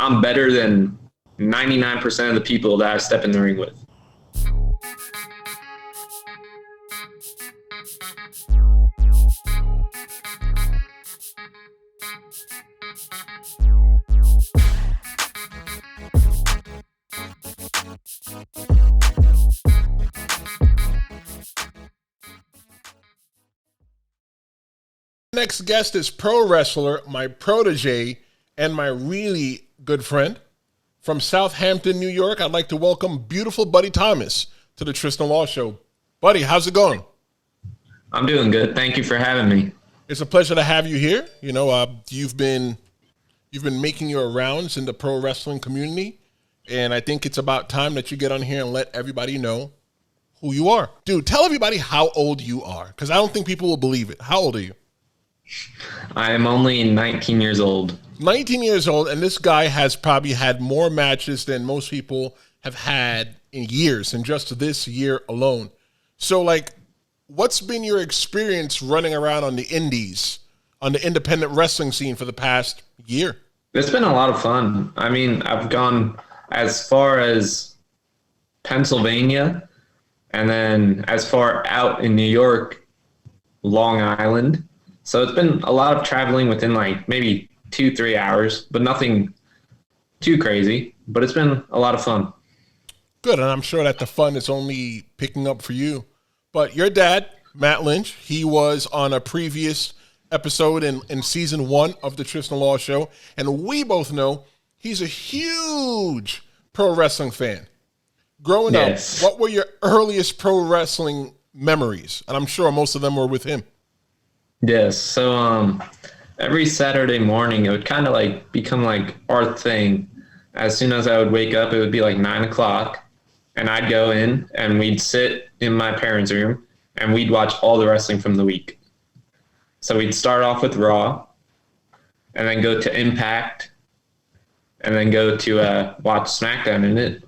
I'm better than 99% of the people that I step in the ring with. Next guest is pro wrestler, my protege, and my really good friend from Southampton, New York. I'd like to welcome Beautiful Buddy Tomas to the Tristen Law Show. Buddy, how's it going? I'm doing good. Thank you for having me. It's a pleasure to have you here. You know, you've been making your rounds in the pro wrestling community, and I think it's about time that you get on here and let everybody know who you are. Dude, tell everybody how old you are, because I don't think people will believe it. How old are you? I am only 19 years old. 19 years old, and this guy has probably had more matches than most people have had in years, in just this year alone. So, like, what's been your experience running around on the indies, on the independent wrestling scene for the past year? It's been a lot of fun. I mean, I've gone as far as Pennsylvania, and then as far out in New York, Long Island. So it's been a lot of traveling within like maybe 2-3 hours, but nothing too crazy. But it's been a lot of fun. Good, and I'm sure that the fun is only picking up for you. But your dad, Matt Lynch, he was on a previous episode in season 1 of the Tristen Law Show, and we both know he's a huge pro wrestling fan. Growing up, what were your earliest pro wrestling memories? And I'm sure most of them were with him. Yes. So every Saturday morning, it would kind of like become like our thing. As soon as I would wake up, it would be like 9 o'clock, and I'd go in and we'd sit in my parents' room and we'd watch all the wrestling from the week. So we'd start off with Raw, and then go to Impact, and then go to watch SmackDown. And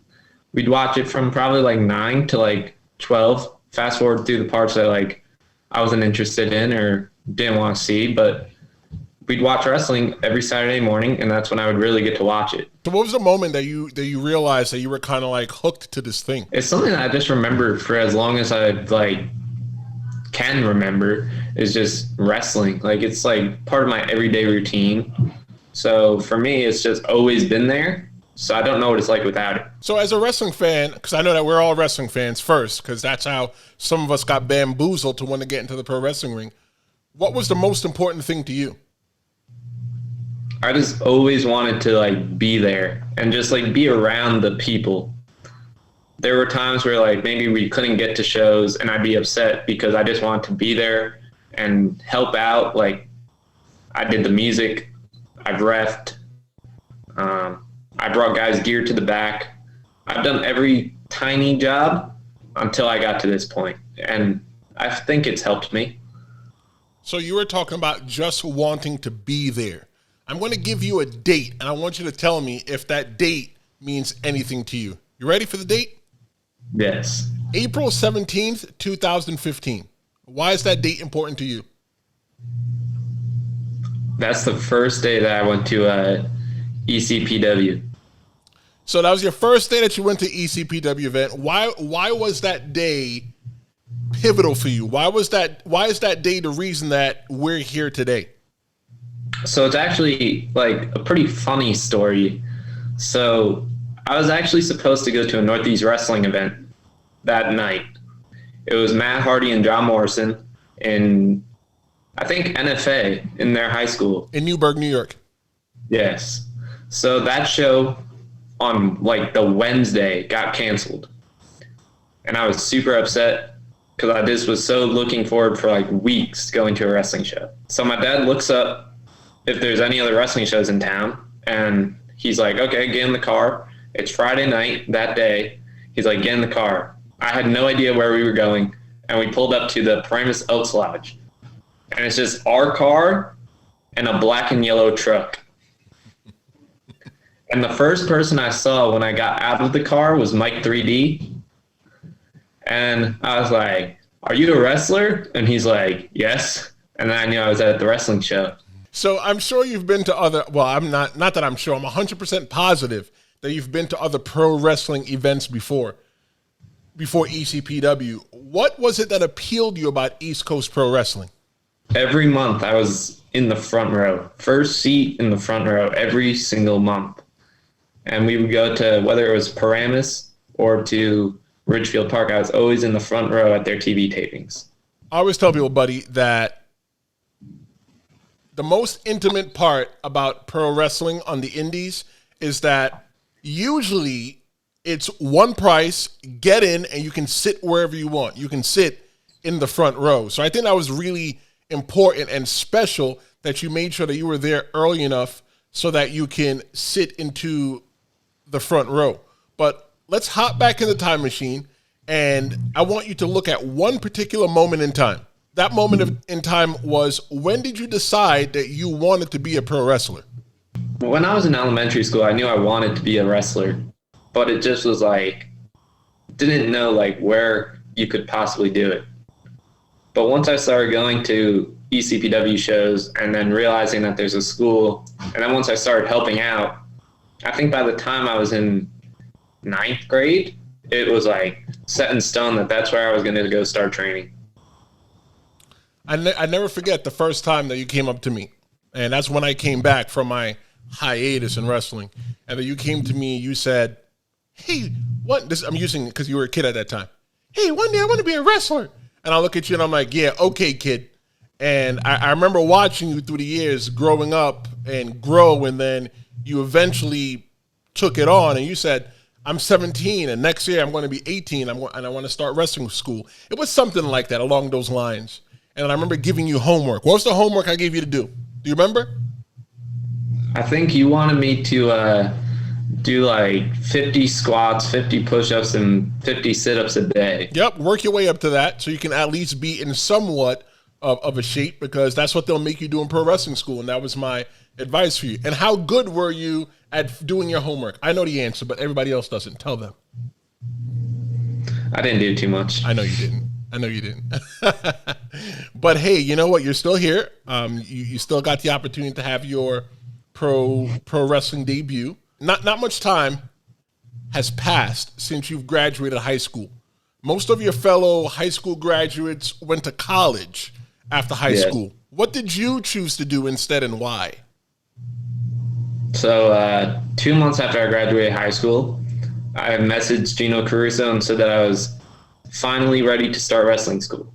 we'd watch it from probably like 9 to like 12. Fast forward through the parts that like I wasn't interested in or didn't want to see, but we'd watch wrestling every Saturday morning, and that's when I would really get to watch it. So what was the moment that you realized that you were kind of like hooked to this thing? It's something that I just remember for as long as I like can remember, is just wrestling. Like, it's like part of my everyday routine. So for me, it's just always been there. So I don't know what it's like without it. So as a wrestling fan, because I know that we're all wrestling fans first, because that's how some of us got bamboozled to want to get into the pro wrestling ring. What was the most important thing to you? I just always wanted to like be there and just like be around the people. There were times where like maybe we couldn't get to shows and I'd be upset because I just wanted to be there and help out. Like, I did the music, I've reffed, I brought guys gear to the back. I've done every tiny job until I got to this point, and I think it's helped me. So you were talking about just wanting to be there. I'm going to give you a date, and I want you to tell me if that date means anything to you. You ready for the date? Yes. April 17th, 2015. Why is that date important to you? That's the first day that I went to ECPW. So that was your first day that you went to ECPW event. Why was that day pivotal for you? Why is that day the reason that we're here today? So it's actually like a pretty funny story. So I was actually supposed to go to a Northeast Wrestling event that night. It was Matt Hardy and John Morrison in, I think, NFA in their high school. In Newburgh, New York. Yes. So that show on like the Wednesday got canceled. And I was super upset because I just was so looking forward for like weeks going to a wrestling show. So my dad looks up if there's any other wrestling shows in town, and he's like, okay, get in the car. It's Friday night that day. He's like, get in the car. I had no idea where we were going, and we pulled up to the Primus Elks Lodge. And it's just our car and a black and yellow truck. And the first person I saw when I got out of the car was Mike 3D. And I was like, are you a wrestler? And he's like, yes. And then I knew I was at the wrestling show. So I'm sure you've been to other, well, I'm not that I'm sure, I'm 100% positive that you've been to other pro wrestling events before ECPW. What was it that appealed to you about East Coast Pro Wrestling? Every month I was in the front row, first seat in the front row every single month. And we would go to, whether it was Paramus or to Ridgefield Park, I was always in the front row at their TV tapings. I always tell people, buddy, that the most intimate part about pro wrestling on the indies is that usually it's one price, get in, and you can sit wherever you want. You can sit in the front row. So I think that was really important and special that you made sure that you were there early enough so that you can sit into the front row. But let's hop back in the time machine, and I want you to look at one particular moment in time. That moment in time was, when did you decide that you wanted to be a pro wrestler? When I was in elementary school, I knew I wanted to be a wrestler, but it just was like, didn't know like where you could possibly do it. But once I started going to ECPW shows and then realizing that there's a school, and then once I started helping out, I think by the time I was in 9th grade, it was like set in stone that that's where I was going to go start training. I never forget the first time that you came up to me, and that's when I came back from my hiatus in wrestling, and then you came to me, you said, hey, what, this, I'm using it because you were a kid at that time. Hey, one day I want to be a wrestler. And I look at you and I'm like, yeah, okay, kid. And I remember watching you through the years growing up and grow, and then you eventually took it on and you said, I'm 17 and next year I'm going to be 18 and I want to start wrestling school. It was something like that, along those lines. And I remember giving you homework. What was the homework I gave you to do? Do you remember? I think you wanted me to do like 50 squats, 50 push-ups, and 50 sit-ups a day. Yep, work your way up to that so you can at least be in somewhat of a shape, because that's what they'll make you do in pro wrestling school, and that was my advice for you. And how good were you at doing your homework? I know the answer, but everybody else doesn't. Tell them. I didn't do too much. I know you didn't. But hey, you know what? You're still here. You still got the opportunity to have your pro wrestling debut. Not much time has passed since you've graduated high school. Most of your fellow high school graduates went to college after high school. What did you choose to do instead, and why? So 2 months after I graduated high school, I messaged Gino Caruso and said that I was finally ready to start wrestling school.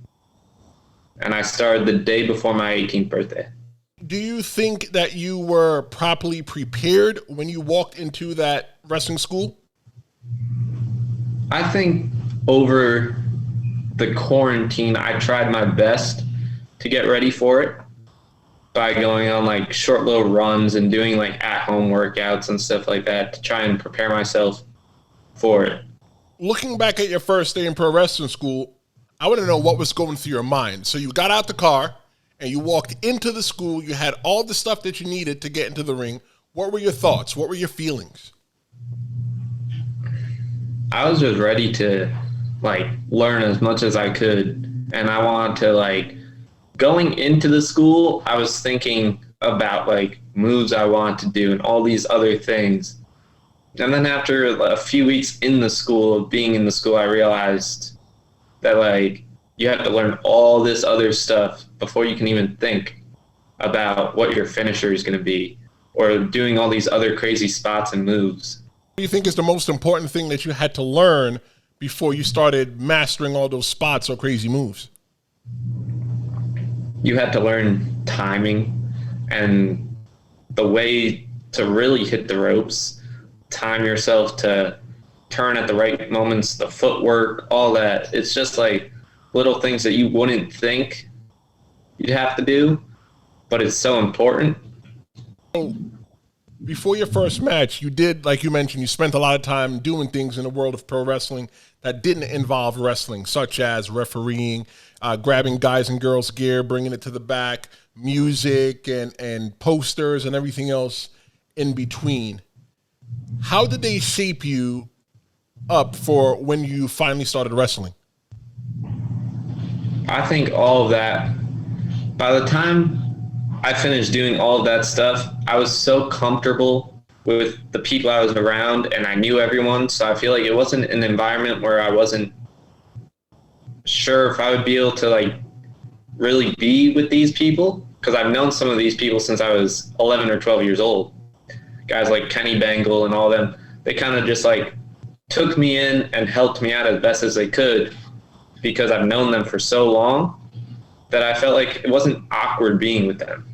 And I started the day before my 18th birthday. Do you think that you were properly prepared when you walked into that wrestling school? I think over the quarantine, I tried my best to get ready for it by going on like short little runs and doing like at-home workouts and stuff like that to try and prepare myself for it. Looking back at your first day in pro wrestling school, I want to know what was going through your mind. So you got out the car and you walked into the school. You had all the stuff that you needed to get into the ring. What were your thoughts? What were your feelings? I was just ready to like learn as much as I could. And I wanted to like, going into the school, I was thinking about like moves I wanted to do and all these other things. And then after a few weeks in the school, being in the school, I realized that like you have to learn all this other stuff before you can even think about what your finisher is going to be, or doing all these other crazy spots and moves. What do you think is the most important thing that you had to learn before you started mastering all those spots or crazy moves? You had to learn timing and the way to really hit the ropes, time yourself to turn at the right moments, the footwork, all that. It's just like little things that you wouldn't think you'd have to do, but it's so important. Before your first match, you did, like you mentioned, you spent a lot of time doing things in the world of pro wrestling that didn't involve wrestling, such as refereeing, grabbing guys and girls gear, bringing it to the back, music and posters and everything else in between. How did they shape you up for when you finally started wrestling? I think all of that, by the time I finished doing all of that stuff, I was so comfortable with the people I was around and I knew everyone. So I feel like it wasn't an environment where I wasn't sure if I would be able to like really be with these people, because I've known some of these people since I was 11 or 12 years old. Guys like Kenny Bangle and all them, they kind of just like took me in and helped me out as best as they could because I've known them for so long that I felt like it wasn't awkward being with them.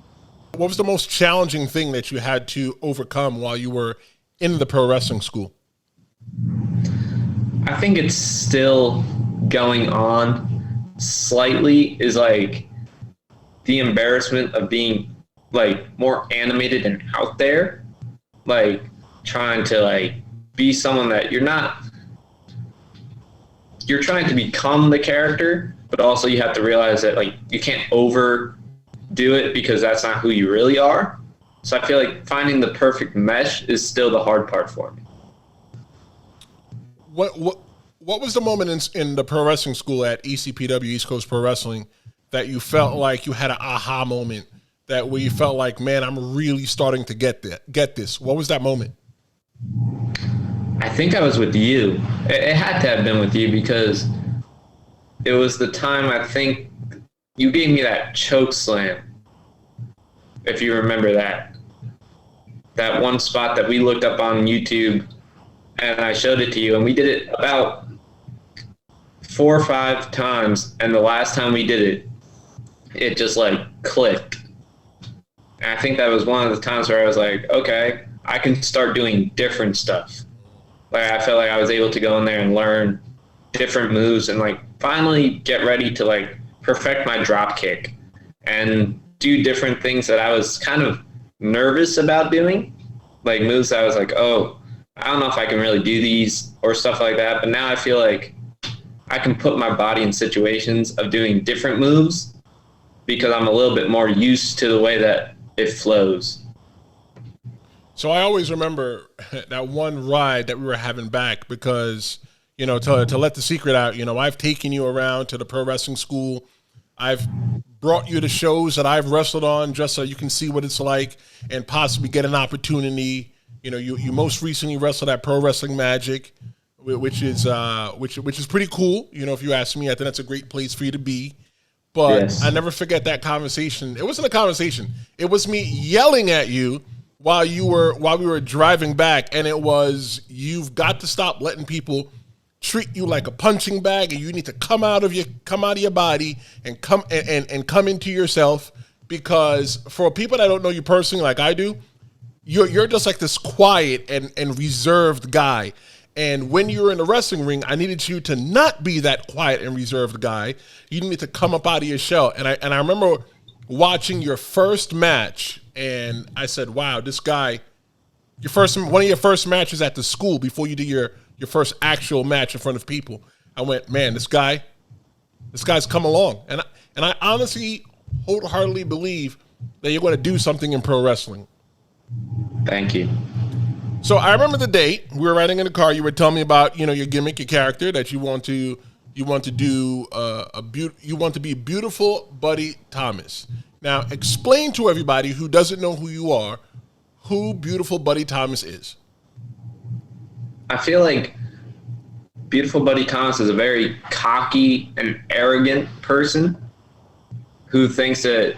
What was the most challenging thing that you had to overcome while you were in the pro wrestling school? I think it's still going on slightly, is like the embarrassment of being like more animated and out there, like trying to like be someone that you're not. You're trying to become the character, but also you have to realize that like you can't overdo it because that's not who you really are. So I feel like finding the perfect mesh is still the hard part for me. What was the moment in the pro wrestling school at ECPW, East Coast Pro Wrestling, that you felt like you had an aha moment, that where you felt like, man, I'm really starting to get this? What was that moment? I think I was with you. It had to have been with you because it was the time I think you gave me that choke slam. If you remember that. That one spot that we looked up on YouTube and I showed it to you, and we did it about 4 or 5 times, and the last time we did it, it just like clicked. And I think that was one of the times where I was like, okay, I can start doing different stuff. Like I felt like I was able to go in there and learn different moves and like finally get ready to like perfect my drop kick and do different things that I was kind of nervous about doing, like moves that I was like, oh, I don't know if I can really do these or stuff like that. But now I feel like I can put my body in situations of doing different moves because I'm a little bit more used to the way that it flows. So I always remember that one ride that we were having back because, you know, to let the secret out, you know, I've taken you around to the pro wrestling school. I've brought you to shows that I've wrestled on just so you can see what it's like and possibly get an opportunity. You know, you most recently wrestled at Pro Wrestling Magic, which is pretty cool. You know, if you ask me, I think that's a great place for you to be. But yes. I never forget that conversation. It wasn't a conversation. It was me yelling at you while we were driving back, and it was, you've got to stop letting people treat you like a punching bag, and you need to come out of your body and come into yourself, because for people that don't know you personally like I do, you're just like this quiet and reserved guy. And when you're in the wrestling ring, I needed you to not be that quiet and reserved guy. You need to come up out of your shell. And I remember watching your first match, and I said, wow, this guy, one of your first matches at the school before you did your first actual match in front of people. I went, man, this guy's come along. And I honestly, wholeheartedly believe that you're going to do something in pro wrestling. Thank you. So I remember the date. We were riding in the car. You were telling me about, you know, your gimmick, your character that you want to be Beautiful Buddy Tomas. Now, explain to everybody who doesn't know who you are, who Beautiful Buddy Tomas is. I feel like Beautiful Buddy Tomas is a very cocky and arrogant person who thinks that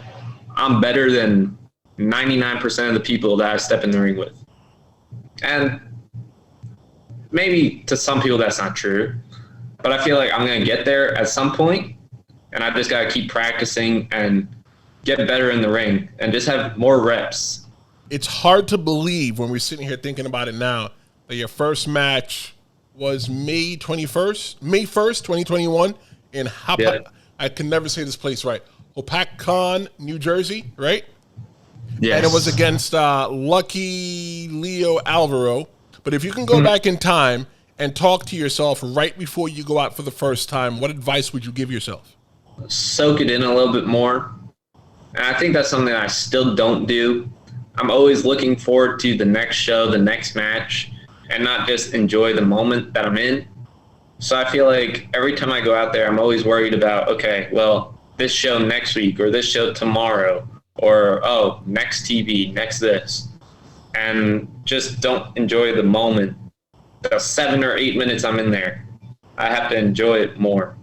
I'm better than 99% of the people that I step in the ring with. And maybe to some people that's not true, but I feel like I'm going to get there at some point, and I just got to keep practicing and get better in the ring and just have more reps. It's hard to believe when we're sitting here thinking about it now that your first match was May 1st, 2021 in I can never say this place right. Hopatcong, New Jersey, right? Yes. And it was against Lucky Leo Alvaro. But if you can go back in time and talk to yourself right before you go out for the first time, what advice would you give yourself? Soak it in a little bit more. And I think that's something I still don't do. I'm always looking forward to the next show, the next match, and not just enjoy the moment that I'm in. So I feel like every time I go out there, I'm always worried about, okay, well, this show next week or this show tomorrow, or, oh, next TV, next this, and just don't enjoy the moment. The 7 or 8 minutes I'm in there, I have to enjoy it more.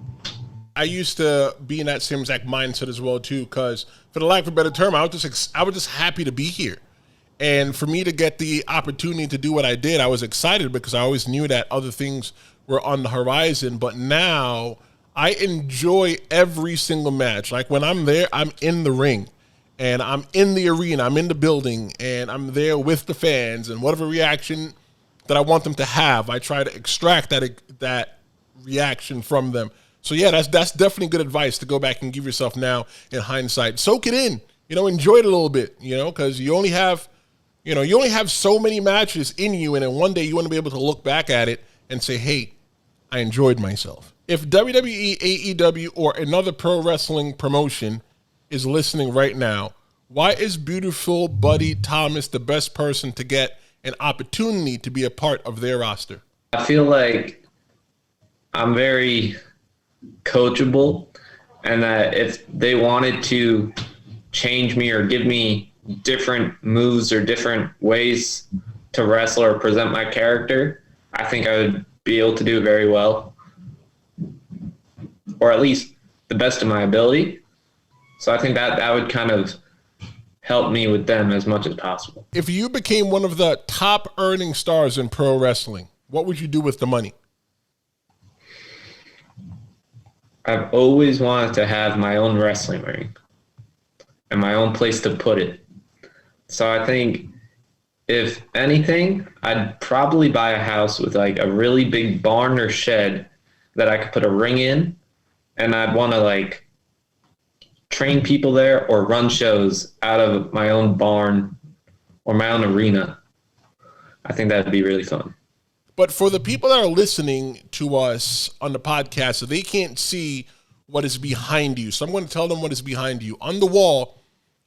I used to be in that same exact mindset as well too, because for the lack of a better term, I was just happy to be here. And for me to get the opportunity to do what I did, I was excited because I always knew that other things were on the horizon. But now I enjoy every single match. Like when I'm there, I'm in the ring and I'm in the arena, I'm in the building, and I'm there with the fans, and whatever reaction that I want them to have, I try to extract that reaction from them. So yeah, that's definitely good advice to go back and give yourself now in hindsight. Soak it in, enjoy it a little bit, because you only have so many matches in you, and then one day you want to be able to look back at it and say, hey, I enjoyed myself. If WWE, AEW, or another pro wrestling promotion is listening right now, why is Beautiful Buddy Tomas the best person to get an opportunity to be a part of their roster? I feel like I'm very coachable, and that if they wanted to change me or give me different moves or different ways to wrestle or present my character, I think I would be able to do it very well, or at least the best of my ability. So I think that would kind of help me with them as much as possible. If you became one of the top earning stars in pro wrestling, what would you do with the money? I've always wanted to have my own wrestling ring and my own place to put it. So I think if anything, I'd probably buy a house with like a really big barn or shed that I could put a ring in, and I'd want to like train people there or run shows out of my own barn or my own arena. I think that'd be really fun. But for the people that are listening to us on the podcast, so they can't see what is behind you. So I'm going to tell them what is behind you. On the wall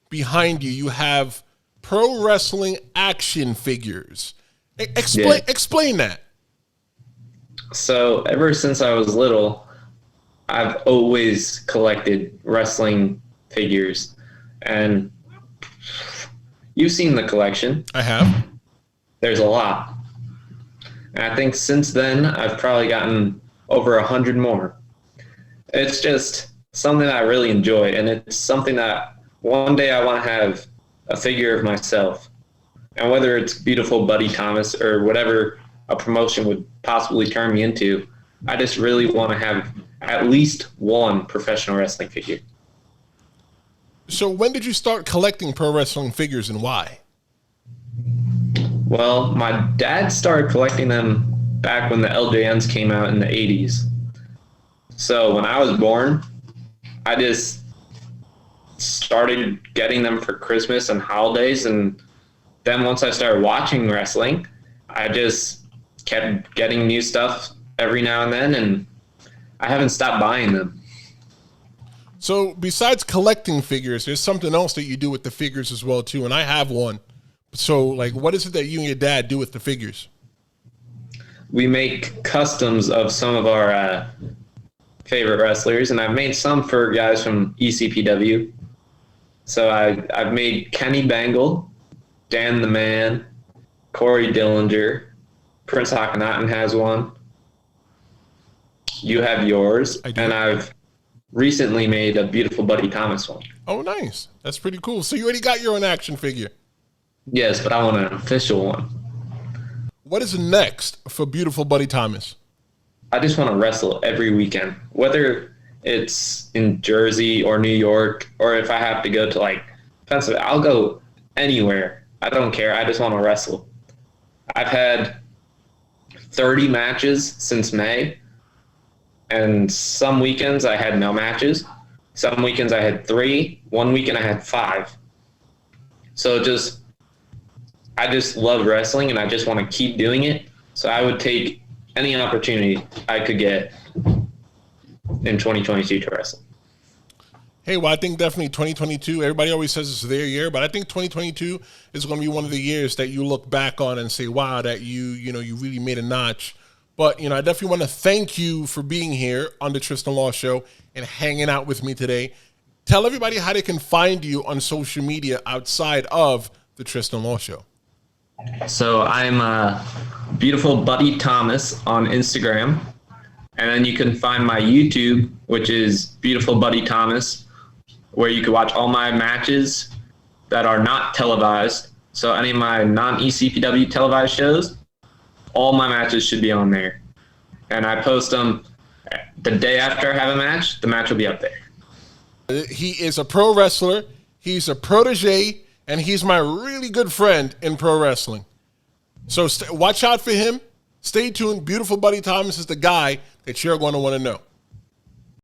behind you, you have pro wrestling action figures. Explain that. So ever since I was little, I've always collected wrestling figures. And you've seen the collection. I have. There's a lot. And I think since then, I've probably gotten over 100 more. It's just something that I really enjoy, and it's something that one day I want to have a figure of myself. And whether it's Beautiful Buddy Tomas or whatever a promotion would possibly turn me into, I just really want to have at least one professional wrestling figure. So when did you start collecting pro wrestling figures, and why? Well, my dad started collecting them back when the LJNs came out in the 80s. So when I was born, I just started getting them for Christmas and holidays. And then once I started watching wrestling, I just kept getting new stuff every now and then, and I haven't stopped buying them. So besides collecting figures, there's something else that you do with the figures as well, too, and I have one. So, like, what is it that you and your dad do with the figures? We make customs of some of our favorite wrestlers, and I've made some for guys from ECPW. So I've made Kenny Bangle, Dan the Man, Corey Dillinger, Prince Akhenaten has one. You have yours, and I've recently made a Beautiful Buddy Tomas one. Oh, nice. That's pretty cool. So you already got your own action figure. Yes, but I want an official one. What is next for Beautiful Buddy Tomas? I just want to wrestle every weekend, whether it's in Jersey or New York, or if I have to go to like Pennsylvania, I'll go anywhere. I don't care. I just want to wrestle. I've had 30 matches since May, and some weekends I had no matches. Some weekends I had 3. One weekend I had 5. So I just love wrestling, and I just want to keep doing it. So I would take any opportunity I could get in 2022 to wrestle. Hey, well, I think definitely 2022, everybody always says it's their year, but I think 2022 is going to be one of the years that you look back on and say, wow, that you really made a notch. But, I definitely want to thank you for being here on the Tristen Law Show and hanging out with me today. Tell everybody how they can find you on social media outside of the Tristen Law Show. So I'm Beautiful Buddy Tomas on Instagram. And then you can find my YouTube, which is Beautiful Buddy Tomas, where you can watch all my matches that are not televised. So any of my non-ECPW televised shows, all my matches should be on there. And I post them the day after I have a match. The match will be up there. He is a pro wrestler. He's a protege, and he's my really good friend in pro wrestling. So watch out for him. Stay tuned. Beautiful Buddy Tomas is the guy that you're going to want to know.